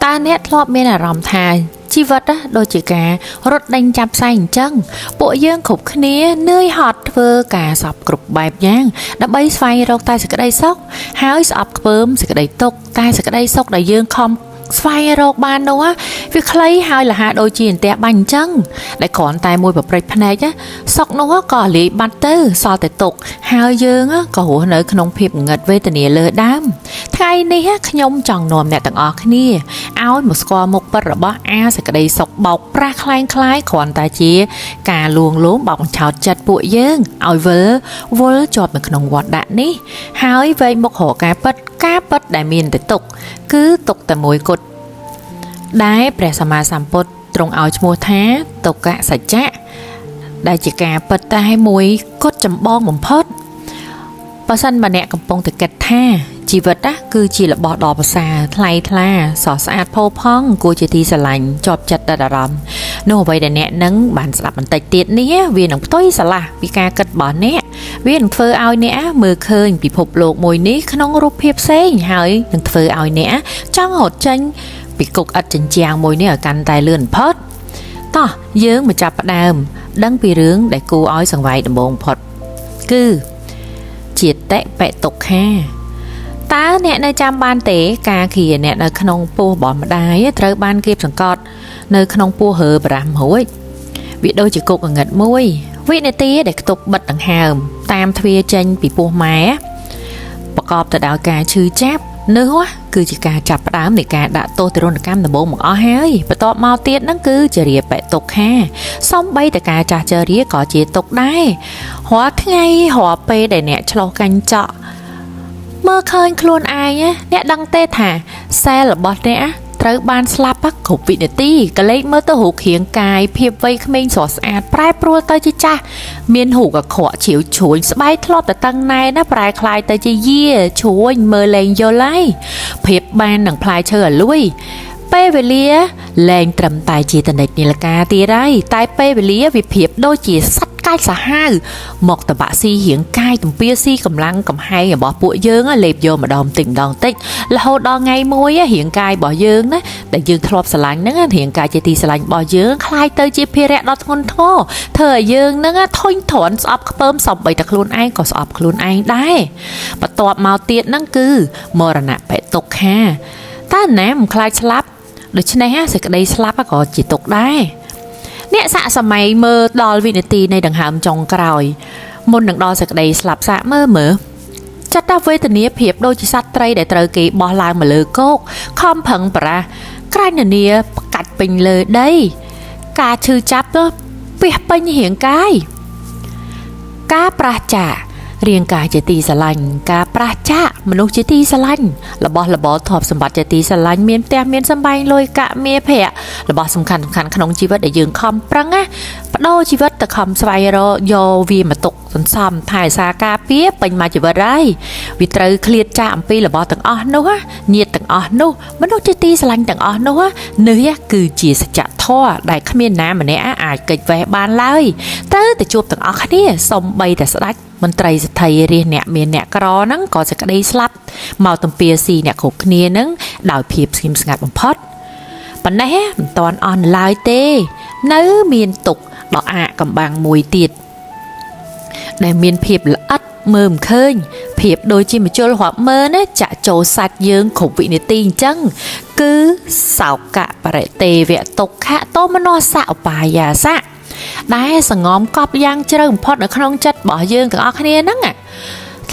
តាអ្នកធ្លាប់មានអារម្មណ៍ថាជីវិតដូចជាការរត់ដេញចាប់ផ្សាយអញ្ចឹងពួកយើងគ្រប់គ្នានឿយហត់ធ្វើការសពគ្រប់បែបយ៉ាងដើម្បីស្វែងរកតែសេចក្តីសុខហើយស្អប់ខ្ពើមសេចក្តីទុក្ខតែសេចក្តីសុខដែលយើងខំស្វែងរកបាននោះវាខ្លីហើយលះដូចជាអន្ទះបាញ់អញ្ចឹងដែលគ្រាន់តែមួយប្រព្រឹត្តភ្នែកសុខនោះក៏លាយបាត់ទៅសល់តែទុក្ខហើយយើងក៏រស់នៅក្នុងភាពងងឹតវេទនាលើដើមថ្ងៃនេះខ្ញុំចង់នាំអ្នកទាំងអស់គ្នាឲ្យមកស្គាល់មុខពិតរបស់សេចក្តីសុខបោកប្រាស់คล้ายគ្រាន់តែជាការលួងលោមបោកបញ្ឆោតចិត្តពួកយើងឲ្យវល់ជាប់នៅក្នុងវដ្តដាក់នេះហើយវែងមុខរកការពិតដែលមានតែទុក្ខគឺទុក្ខតែមួយគត់ដែលព្រះសម្មាសម្ពុទ្ធទ្រង់ឲ្យឈ្មោះថាទុក្ខសច្ចៈដែលជាការពិតតែមួយគត់ចម្បងបំផុតបើសិនបើអ្នកកំពុងតែគិតថាជីវិតគឺជារបស់ដ៏ប្រសើរថ្លៃថ្លាស្រស់ស្អាតផូរផង់គួរជាទីស្រឡាញ់ជាប់ចិត្តដិតអារម្មណ៍នោះអ្វីដែលអ្នកនឹងបានស្ដាប់បន្តិចទៀតនេះវានឹងផ្ទុយស្រឡះពីការគិតរបស់អ្នកវានឹងធ្វើឲ្យអ្នកមើលឃើញពិភពលោកមួយនេះក្នុងរូបភាពផ្សេងហើយនឹងធ្វើឲ្យអ្នកចង់រត់ចេញពីគុកឥតចិញ្ចាំងមួយនេះឲ្យកាន់តែលឿនបំផុតតោះយើងមកចាប់ផ្ដើមដឹងពីរឿងដែលគួរឲ្យសង្វេគដំបូងបំផុតគឺជាតិបិទុក្ខាតើអ្នកនៅចាំបានទេការគៀអ្នកនៅក្នុងពោះរបស់ម្ដាយត្រូវបានគេសង្កត់នៅក្នុងពោះហើបរះរួចវាដូចជាគុកងងឹតមួយវិនាទីដែលខ្ទប់បិទដង្ហើមតាមទ្វារចេញពីពោះម៉ែប្រកបទៅដោយការឈឺចាប់នោះគឺជាការចាប់ផ្ដើមនៃការដាក់ទោសទរណកម្មដំបូងមកអស់ហើយបន្ទាប់មកទៀតហ្នឹងគឺជារាបិទុក្ខាសំបីតែការចាស់ជរាក៏ជាទុក្ខដែររាល់ថ្ងៃរាល់ពេលដែលអ្នកឆ្លោះកាញ់ចក់មើលឃើញខ្លួនឯងអ្នកដឹងទេថាសែលរបស់អ្នកត្រូវបានស្លាប់គ្រប់វិនាទីកលេចមើលទៅរូបរាងកាយភាពវ័យក្មេងស្រស់ស្អាតប្រែប្រួលទៅជាចាស់មានរូបអាក្រក់ជ្រាវជ្រួញស្បែកធ្លាប់តែតឹងណែនប្រែคล้ายទៅជាយាជ្រួញមើលលែងយល់ហើយប្រៀបបាននឹងផ្លែឈើអាលួយពេលវេលាលែងត្រឹមតែជាតនិចនីលកាទៀតហើយតែពេលវេលាវាប្រៀបដូចជាសត្វកាយសាហាវមកតបាក់ស៊ីរាងកាយទំពាស៊ីកម្លាំងកំហែងរបស់ពួកយើងលេបយកម្ដងតិចរហូតដល់ថ្ងៃមួយរាងកាយរបស់យើងណាដែលយើងធ្លាប់ស្រឡាញ់ហ្នឹងរាងកាយជាទីស្រឡាញ់របស់យើងคล้ายទៅជាភារៈដ៏ធ្ងន់ធ្ងរធ្វើឲ្យយើងហ្នឹងធុញទ្រាន់ស្អប់ខ្ពើមសំបីតែខ្លួនឯងក៏ស្អប់ខ្លួនឯងដែរបន្ទាប់មកទៀតហ្នឹងគឺមរណៈបិទុក្ខាតើណាមិនខ្លាចស្លាប់ដូច្នេះសេចក្តីស្លាប់ក៏ជាទុក្ខដែរអ្នកសាកសម័យមើលដល់វិនាទីនៃដង្ហើមចុងក្រោយមុននឹងដល់សេចក្តីស្លាប់សាកមើលចិត្តវេទនាភាពដូចជាសត្វត្រីដែលត្រូវគេបោះឡើងមកលើគោកខំប្រឹងប្រែសក្រែងនានាផ្កាច់ពេញលើដីការឈឺចាប់ពាសពេញរាងកាយការប្រះចាករាងកាយជាទីស្រឡាញ់ការប្រះចាកមនុស្សជាទីស្រឡាញ់របស់របរទ្រព្យសម្បត្តិជាទីស្រឡាញ់មានផ្ទះមានសម្បែងលុយកាក់មាសប្រាក់របស់សំខាន់ក្នុងជីវិតដែលយើងខំប្រឹងបដូរជីវិតទៅខំស្វែងរកយកវាមកទុកសន្សំថែរក្សាការពារពេញមួយជីវិតហើយវាត្រូវឃ្លាតចាកអំពីរបស់ទាំងអស់នោះញាតិទាំងអស់នោះមនុស្សជាទីស្រឡាញ់ទាំងអស់នោះនេះគឺជាសច្ចធម៌ដែលគ្មានណាម្នាក់អាចកិច្ចវេះបានឡើយត្រូវតែជួបទាំងអស់គ្នាសំបីតែស្ដេចមន្ត្រីសទ្ធារាជអ្នកមានអ្នកក្រហ្នឹងក៏សេចក្តីស្លាប់មកទំពាស៊ីអ្នកគ្រប់គ្នាហ្នឹងដោយភាពស្ងៀមស្ងាត់បំផុតប៉ុន្តែមិនតាន់អស់ឡើយទេនៅមានទុកដ៏អាកំបាំងមួយទៀតដែលមានភាពល្អិតមើលមិនឃើញភាពដូចជាមជុលរាប់ម៉ឺនចាក់ចូលសាច់យើងគ្រប់វិនាទីអញ្ចឹងគឺសោកៈបរិទេវទុក្ខៈតមនោសៈឧបាយាសៈដែលសងំកប់យ៉ាងជ្រៅបំផុតនៅក្នុងចិត្តរបស់យើងទាំងអស់គ្នាហ្នឹង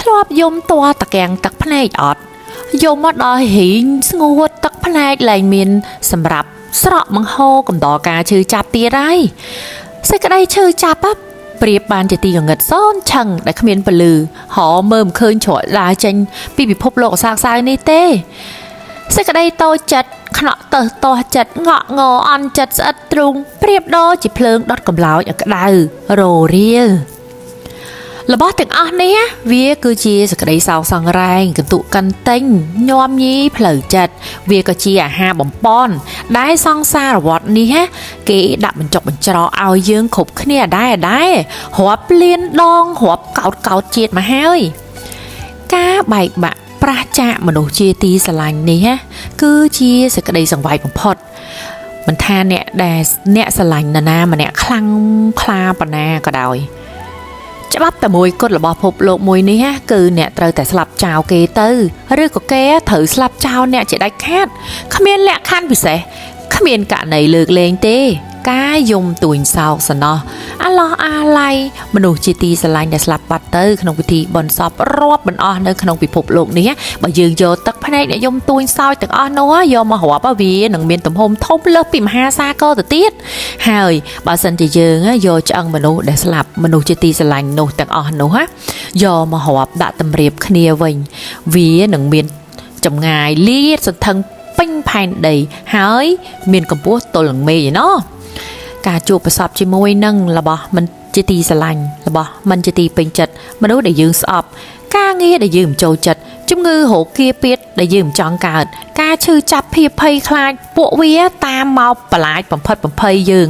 ធ្លាប់យំតតកាំងទឹកភ្នែកអត់យំមកដល់រីងស្ងួតទឹកភ្នែកលែងមានសម្រាប់ស្រក់បង្ហូរកំដរការឈឺចាប់ទៀតហើយសេចក្តីឈឺចាប់ប្រៀបបានជាទីងងឹតសូនឆឹងដែលគ្មានពលឺហោមើលមិនឃើញច្រកដើរចេញពីពិភពលោកអសាកសៅនេះទេសេចក្តីតូចចិត្តខ្នក់ទៅតោះចិត្តងក់ងអន់ចិត្តស្អិតទ្រូងប្រៀបដូចជាភ្លើងដុតកម្លោចឲ្យក្តៅររៀលរបស់ទាំងអស់នេះវាគឺជាសក្តីសោកសង្រែងកន្ទុកកាន់ទិញញោមញីផ្លូវចិត្តវាក៏ជាអាហារបំពន់ដែលសង្សារវត្តនេះគេដាក់បញ្ចុកបញ្ច្រកឲ្យយើងគ្រប់គ្នាដែររាប់លានដងរាប់កោតជាតិមកហើយការបែកបាក់ ប្រាស់ចាកមនុស្សជាទីស្រឡាញ់នេះគឺជាសេចក្តីសង្វាយបំផុតមិនថាអ្នកដែលអ្នកស្រឡាញ់នរណាម្នាក់ខ្លាំងក្លាប៉ុណ្ណាក៏ដោយច្បាប់តែមួយគត់របស់ភពលោកមួយនេះគឺអ្នកត្រូវតែស្លាប់ចោលគេទៅឬក៏គេត្រូវស្លាប់ចោលអ្នកជាដាច់ខាតគ្មានលក្ខខណ្ឌពិសេសគ្មានករណីលើកលែងទេការយំទួញសោកសំណោះអាឡោះអាឡៃមនុស្សជាទីស្រឡាញ់ដែលស្លាប់បាត់ទៅក្នុងពិធីបុណ្យសពរាប់មិនអស់នៅក្នុងពិភពលោកនេះបើយើងយកទឹកភ្នែកអ្នកយំទួញសោកទាំងអស់នោះយកមករាប់វានឹងមានទំហំធំលើសពីមហាសាគរទៅទៀតហើយបើសិនជាយើងយកឆ្អឹងមនុស្សដែលស្លាប់មនុស្សជាទីស្រឡាញ់នោះទាំងអស់នោះយកមករាប់ដាក់តម្រៀបគ្នាវិញវានឹងមានចម្ងាយលាតសន្ធឹងពេញផែនដីហើយមានកម្ពស់ទល់នឹងមេឃឯណោះការជួបប្រសពជាមួយនឹងរបស់មិនជាទីស្រឡាញ់របស់មិនជាទីពេញចិត្តមនុស្សដែលយើងស្អប់ការងារដែលយើងមិនចូលចិត្តជំងឺរោគគាពៀតដែលយើងមិនចង់កើតការឈឺចាប់ភ័យភ័យខ្លាចពួកវាតាមមកបន្លាចបំផិតបំភ័យយើង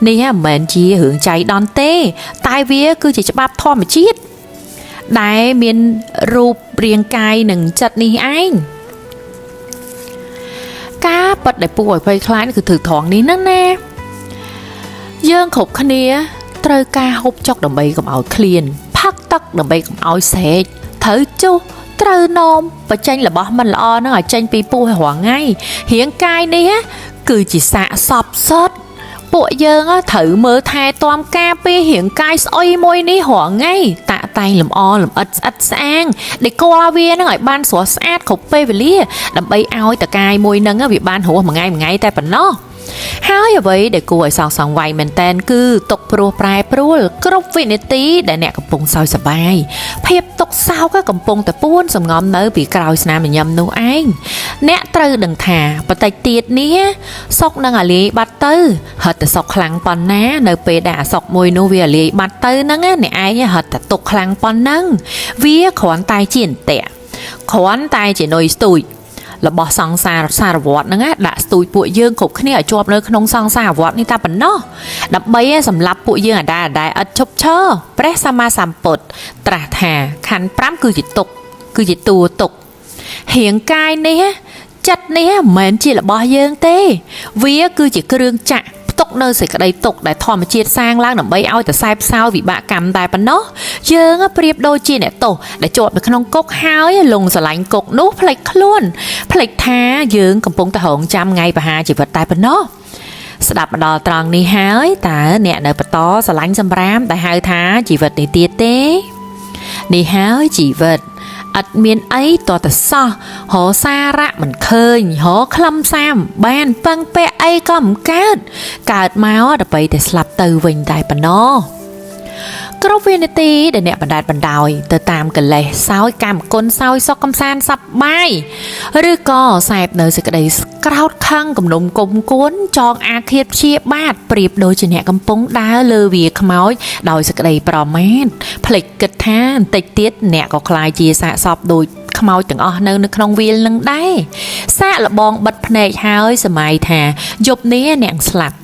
នេះមិនមែនជារឿងចៃដន្យទេតែវាគឺជាច្បាប់ធម្មជាតិដែលមានរូបរាងកាយនិងចិត្តនេះឯងការប៉ັດដែលពួកឲ្យភ័យខ្លាចគឺធ្វើត្រង់នេះណាយើងគ្រប់គ្នាត្រូវការហូបចុកដើម្បីកុំឲ្យឃ្លានផឹកទឹកដើម្បីកុំឲ្យស្រេកត្រូវចុះត្រូវនោមបញ្ចេញរបស់មិនល្អហ្នឹងឲ្យចេញពីពោះរាល់ថ្ងៃរាងកាយនេះគឺជាសាកសពសុទ្ធពួកយើងត្រូវមើលថែទាំការពាររាងកាយស្អុយមួយនេះរាល់ថ្ងៃតាក់តែងលម្អលម្អិតស្អិតស្អាងដេកវាហ្នឹងឲ្យបានស្រស់ស្អាតគ្រប់ពេលវេលាដើម្បីឲ្យតកាយមួយហ្នឹងវាបានរស់មួយថ្ងៃតែប៉ុណ្ណោះហើយអ្វីដែលគួរឲ្យសោកសង្វ័យមែនតែនគឺទុកព្រោះប្រែប្រួលគ្រប់វិនាទីដែលអ្នកកំពុងសោយសប្បាយភាពទុកសោកកំពុងតែពួនសំងំនៅពីក្រោយស្នាមញញឹមនោះឯងអ្នកត្រូវដឹងថាបន្តិចទៀតនេះសុកនឹងអាលាយបាត់ទៅហត់តែសុកខ្លាំងប៉ុណ្ណានៅពេលដែលអាសុកមួយនោះវាអាលាយបាត់ទៅហ្នឹងអ្នកឯងហត់តែទុកខ្លាំងប៉ុណ្ណឹងវាគ្រាន់តែជាអន្ទាក់គ្រាន់តែជានុយស្ទូចរបស់សង្សារវត្តហ្នឹងដាក់ស្ទូចពួកយើងគ្រប់គ្នាឲ្យជាប់នៅក្នុងសង្សារវត្តនេះតែប៉ុណ្ណោះដើម្បីសម្រាប់ពួកយើងអដាឥតឈប់ឈរព្រះសម្មាសម្ពុទ្ធត្រាស់ថាខណ្ឌ5គឺជាទុក្ខគឺជាតួទុក្ខរាងកាយនេះចិត្តនេះមិនមែនជារបស់យើងទេវាគឺជាគ្រឿងចាក់ទុកនៅសេចក្តីទុកដែលធម្មជាតិសាងឡើងដើម្បីឲ្យតែសែបសោវិបាកកម្មតែប៉ុណ្ណោះយើងប្រៀបដូចជាអ្នកទោសដែលជាប់នៅក្នុងគុកហើយលងស្រឡាញ់គុកនោះភ្លេចខ្លួនភ្លេចថាយើងកំពុងតែរងចាំថ្ងៃបហាជីវិតតែប៉ុណ្ណោះស្ដាប់មកដល់ត្រង់នេះហើយតើអ្នកនៅបន្តស្រឡាញ់សម្រាមដែលហៅថាជីវិតនេះទៀតទេនេះហើយជីវិតអត់មានអីតតែសោះរសារៈមិនឃើញរខ្លឹមសាមបានពឹងពាក់អីក៏មិនកើតមកដើម្បីតែស្លាប់ទៅវិញតែប៉ុណ្ណោះគ្រប់វិនាទីដែលអ្នកបណ្ដដោយទៅតាមកលេសសោយកម្មគុណសោយសុខកំសាន្តសប្បាយឬក៏សែបនៅសេចក្តីក្រោតខឹងគំនុំគុំគួនចងអាឃាតព្យាបាទប្រៀបដូចជាអ្នកកំពុងដើរលើវាខ្មោចដោយសេចក្តីប្រមាថភ្លេចគិតថាបន្តិចទៀតអ្នកក៏คล้ายជាសាកសពដូចខ្មោចទាំងអស់នៅក្នុងវាលនឹងដែរសាកលបងបិទភ្នែកហើយសម័យថាយប់នេះអ្នកស្លាប់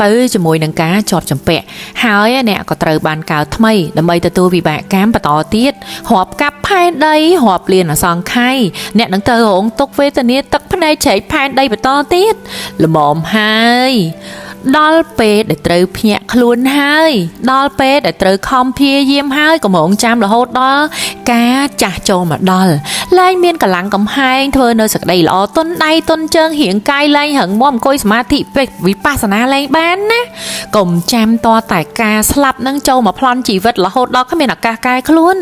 ទៅជាមួយនឹងការជាប់ចម្ពាក់ហើយអ្នកក៏ត្រូវបានកើតថ្មីដើម្បីទទួលវិបាកកម្មបន្តទៀតរាប់កាប់ផែនដីរាប់លានអសង្ខ័យអ្នកនឹងទៅរងទុក្ខវេទនាទឹកភ្នែកជ្រែកផែនដីបន្តទៀតល្មមហើយដល់ពេលដែលត្រូវភ្ញាក់ខ្លួនហើយដល់ពេលដែលត្រូវខំព្យាយាមហើយកំងចាំរហូតដល់ការចាស់ចូលមកដល់លែងមានកម្លាំងកំហែងធ្វើនៅសក្តីល្អទុនដៃទុនជើងរាងកាយលែងរឹងមាំអង្គុយសមាធិវិបស្សនាលែងបានណាកុំចាំតតែការស្លាប់នឹងចូលមកប្លន់ជីវិតរហូតដល់គ្មានឱកាសកែខ្លួន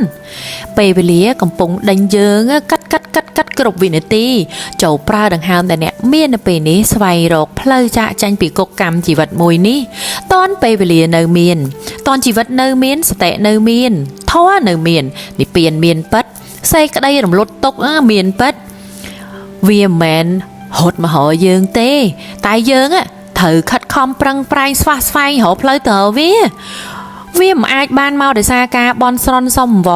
ពេលវេលាកំពុងដេញយើងកាត់គ្រប់វិនាទីចូលប្រើដង្ហើមដែលអ្នកមាននៅពេលនេះស្វែងរកផ្លូវចាកចេញពីគុកកម្មជីវិតមួយនេះតនពេលវេលានៅមានតនជីវិតនៅមានសតិនៅមានធម៌នៅមាននិព្វានមានពិតសេចក្តីរំលត់ទុក្ខមានពិតវាមិនមែនហត់មករយើងទេតែយើងត្រូវខិតខំប្រឹងប្រែងស្វះស្វែងរកផ្លូវទៅវាមិនអាចបានមកដោយសារការបន់ស្រន់សំវ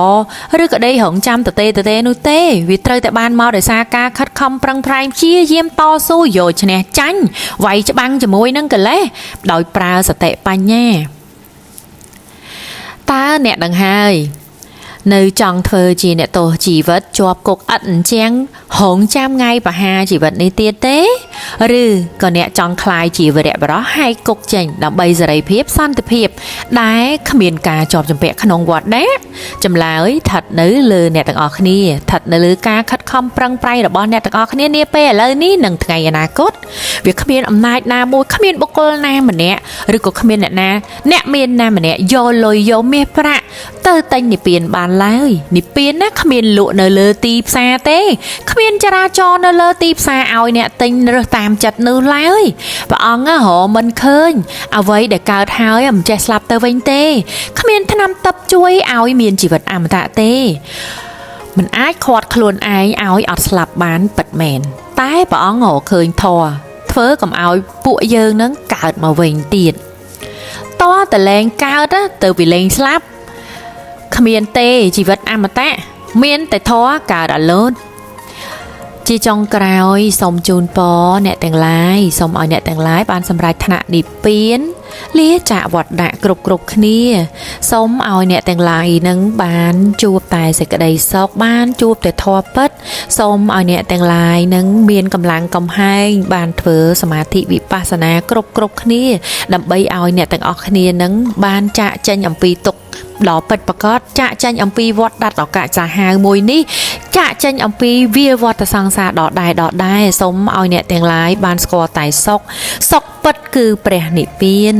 រឬក៏ដេករងចាំតេនោះទេវាត្រូវតែបានមកដោយសារការខិតខំប្រឹងប្រែងព្យាយាមតស៊ូយកឈ្នះចាញ់វាយច្បាំងជាមួយនឹងកិលេសដោយប្រើសតិបញ្ញាតើអ្នកដឹងហើយ nơi trong thơ chỉ nè tổ chỉ vật cho cục ẩn chén hỗn trăm ngay và ha chỉ vật này tiết tế rư còn nè trong khai chỉ vật đẹp đó hai cục chỉnh đã bây giờ đây phép san tập hiệp đái miền cả chọc chấm bẹ khăn ông quạt đấy chấm lá ấy thật nữ lư nè tặng ở khnia thật nữ ca khát không prang pray là bon nè tặng ở khnia nia pe lời ní nâng ngày na cốt việc miền âm nai na môi miền bốc col na mà nè rồi có miền nè miền na mà nè do lôi do mê pra tơ tanh nè biển bàn lai nè biển á miền lụa nè lơ tì xa té miền chara cho nè lơ tì xa ao nè tinh rồi tam chặt nư lai và ông á họ mình khơi ao vậy để cao tháo em che slap tơ vinh tê miền tham tập chui ao miền chỉ vật am tạ tê mình ái khọt khluôn ái ao ọt slap bán bật mền tái và ông ngộ khơi thò phớ cầm ao bụi dơ nắng cào mà vinh tiền to từ lên cao đó từ vì lên slap miền tê chỉ vật am tạ miền tại thó cả đã lớn chỉ trong cày sông chun pò nẹt tàng lái sông ở nẹt tàng lái ban sầm rai thạ đi biến lia chạ vọt đạ cục cục khnia sông ở nẹt tàng lái nâng ban chuột tài sẽ cái đầy sọc ban chuộtแต่ thọ ปัด sông ở nẹt tàng lái nâng miền cầm lăng cầm hai ban thởสมาธิวิปัสสนากรุบกรุบkhnia ដើម្បីឲ្យអ្នកទាំងអស់គ្នានឹងបានចាក់ចេញអំពីទុកដល់ពិតប្រកបចាក់ចេញអំពីវត្តដាត់អកចាហាវមួយនេះចាក់ចេញអំពីវាវត្តសង្សារដដែលសូមឲ្យអ្នកទាំងឡាយបានស្គាល់តែសុខពិតគឺព្រះនិព្វាន